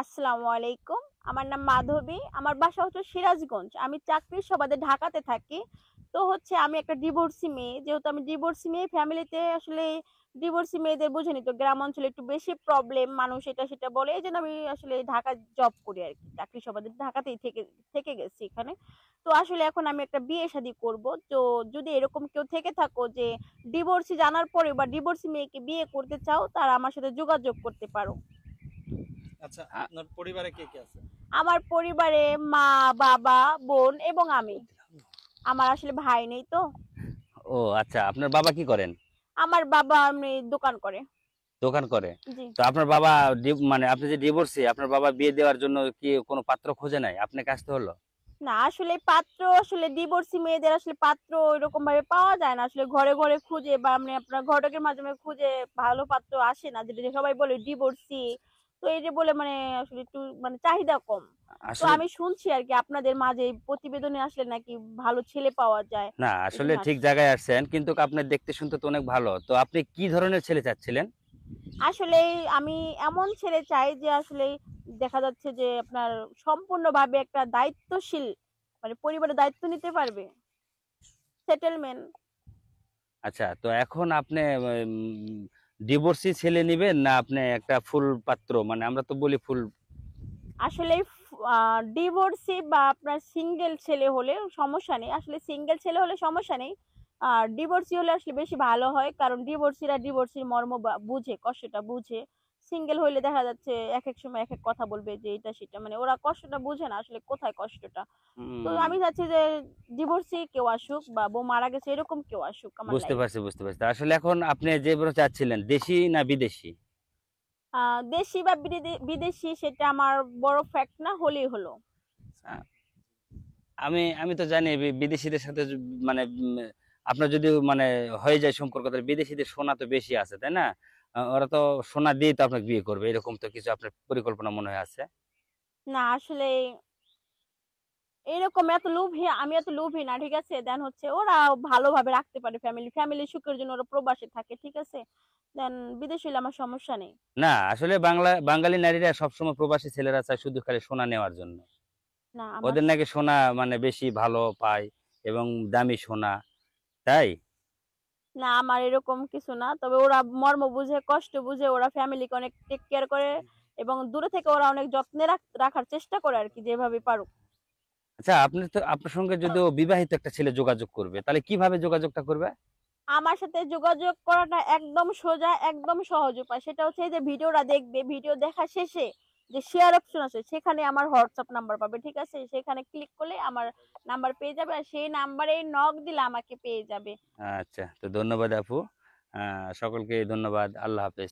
আসসালামু আলাইকুম। আমার নাম মাধবী। আমার বাসা হচ্ছে সিরাজগঞ্জ। আমি চাকরির সুবাদে ঢাকাতে থাকি। তো হচ্ছে আমি একটা ডিভোর্সি মেয়ে। যেহেতু আমি ডিভোর্সি মেয়ে, ফ্যামিলিতে আসলে ডিভোর্সি মেয়েদের বুঝেনি তো, গ্রাম অঞ্চলে একটু বেশি প্রবলেম, মানুষ এটা সেটা বলে। এজন্য আমি আসলে ঢাকায় জব করি আরকি। চাকরির সুবাদে ঢাকাতেই থেকে থেকে গেছি এখানে। তো আসলে এখন আমি একটা বিয়ে শাদী করব। তো যদি এরকম কেউ থেকে থাকো যে ডিভোর্সি জানার পরে বা ডিভোর্সি মেয়েকে বিয়ে করতে চাও, তারা আমার সাথে যোগাযোগ করতে পারো। আচ্ছা, আ- আপনার পরিবারে কে কে আছে? আমার পরিবারে মা, বাবা, বোন এবং আমি। আমার আসলে ভাই নেই তো। ও আচ্ছা, আপনার বাবা কি করেন? আমার বাবা এমনি দোকান করে। দোকান করে। জি। তো আপনার বাবা মানে আপনি যে ডিভোর্সি, আপনার বাবা বিয়ে দেওয়ার জন্য কি কোনো পাত্র খোঁজে নাই, আপনাকে আসতে হলো? না আসলে পাত্র, আসলে ডিভোর্সি মেয়েদের আসলে পাত্র ওইরকম ভাবে পাওয়া যায় না। আসলে ঘরে ঘরে খুঁজে বা মানে আপনার ঘটকের মাধ্যমে খুঁজে ভালো পাত্র আসে না, যেটা সবাই বলে ডিভোর্সি। তো এই যে বলে মানে আসলে একটু মানে চাহিদা কম। তো আসলে আমি শুনছি আর কি আপনাদের মাঝে এই প্রতিবেদনে আসলে নাকি ভালো ছেলে পাওয়া যায়। না, এই আসলে জন্য ঠিক আসছি। জায়গায় আসছেন, কিন্তু আপনার দেখতে শুনতে তো অনেক ভালো। তো আপনি কি ধরনের ছেলে চাচ্ছিলেন? আসলে আমি এমন ছেলে চাই যে আসলে দেখা যাচ্ছে যে আপনার সম্পূর্ণভাবে একটা দায়িত্বশীল, মানে পরিবারের দায়িত্ব নিতে পারবে, সেটেলমেন্ট। আচ্ছা, তো এখন আপনি ডিভোর্সি ছেলে নিবেন, না আপনি একটা ফুল পাত্র, মানে আমরা তো বলি ফুল। আসলে ডিভোর্সি বা আপনার সিঙ্গেল ছেলে হলে সমস্যা নেই, আসলে সিঙ্গেল ছেলে হলে সমস্যা নেই। আর ডিভোর্সি হলে আসলে বেশি ভালো হয়, কারণ ডিভোর্সিরা ডিভোর্সির মর্ম বুঝে, কষ্টটা বুঝে। সিঙ্গেল হইলে দেখা যাচ্ছে এক এক সময় এক এক কথা বলবে যে এটা সেটা, মানে ওরা কষ্টটা বুঝে না আসলে কোথায় কষ্টটা। তো উম, আমি চাচ্ছি যে ডিভোর্সি কেউ আসুক বা বউ মারা গেছে এরকম কেউ আসুক আমার বুঝতে লাইফে। পারছি, বুঝতে পারছি। আসলে এখন আপনি যে চাচ্ছিলেন, দেশি না বিদেশি? দেশি বা বিদেশি সেটা আমার বড় ফ্যাক্ট না, হলেই হলো। আমি আমি তো জানি বিদেশিদের সাথে মানে আপনার যদি মানে হয়ে যায় সম্পর্ক, তাহলে বিদেশিদের সোনা তো বেশি আছে, তাই না? ওরা তো সোনা দিয়ে তো আপনাকে বিয়ে করবে, এরকম তো কিছু আপনার পরিকল্পনা মনে হয় আছে। না আসলে এরকম এত লোভী, আমি এত লোভী না, ঠিক আছে। দেন হচ্ছে ওরা ভালোভাবে রাখতে পারে ফ্যামিলি, ফ্যামিলির সুখের জন্য ওরা প্রবাসে থাকে, ঠিক আছে। দেন বিদেশ হইলে আমার সমস্যা নেই। না, আসলে বাঙালি নারীরা সবসময় প্রবাসী ছেলেরা চায় শুধু খালি সোনা নেওয়ার জন্য। না আমার ওদের নাকি সোনা মানে বেশি ভালো পায় এবং দামি সোনা, তাই। না আমার এরকম কিছু না, তবে ওরা মর্ম বুঝে, কষ্ট বুঝে, ওরা ফ্যামিলিকে অনেক টেক কেয়ার করে এবং দূরে থেকে ওরা অনেক যত্নে রাখার চেষ্টা করে আর কি, যেভাবে পারুক। আচ্ছা, আপনি তো আপনার সঙ্গে যদি ও বিবাহিত একটা ছেলে যোগাযোগ করবে, তাহলে কিভাবে যোগাযোগটা করবে? আমার সাথে যোগাযোগ করাটা একদম সোজা, একদম সহজ উপায়। সেটা হচ্ছে এই যে ভিডিওটা দেখবে, ভিডিও দেখা শেষে যে শেয়ার অপশন আছে সেখানে আমার হোয়াটসঅ্যাপ নাম্বার পাবে, ঠিক আছে। সেখানে ক্লিক করলে আমার নাম্বার পেয়ে যাবে, আর সেই নাম্বারে নক দিলে আমাকে পেয়ে যাবে। আচ্ছা, তো ধন্যবাদ আপু। সকলকে ধন্যবাদ। আল্লাহ হাফেজ।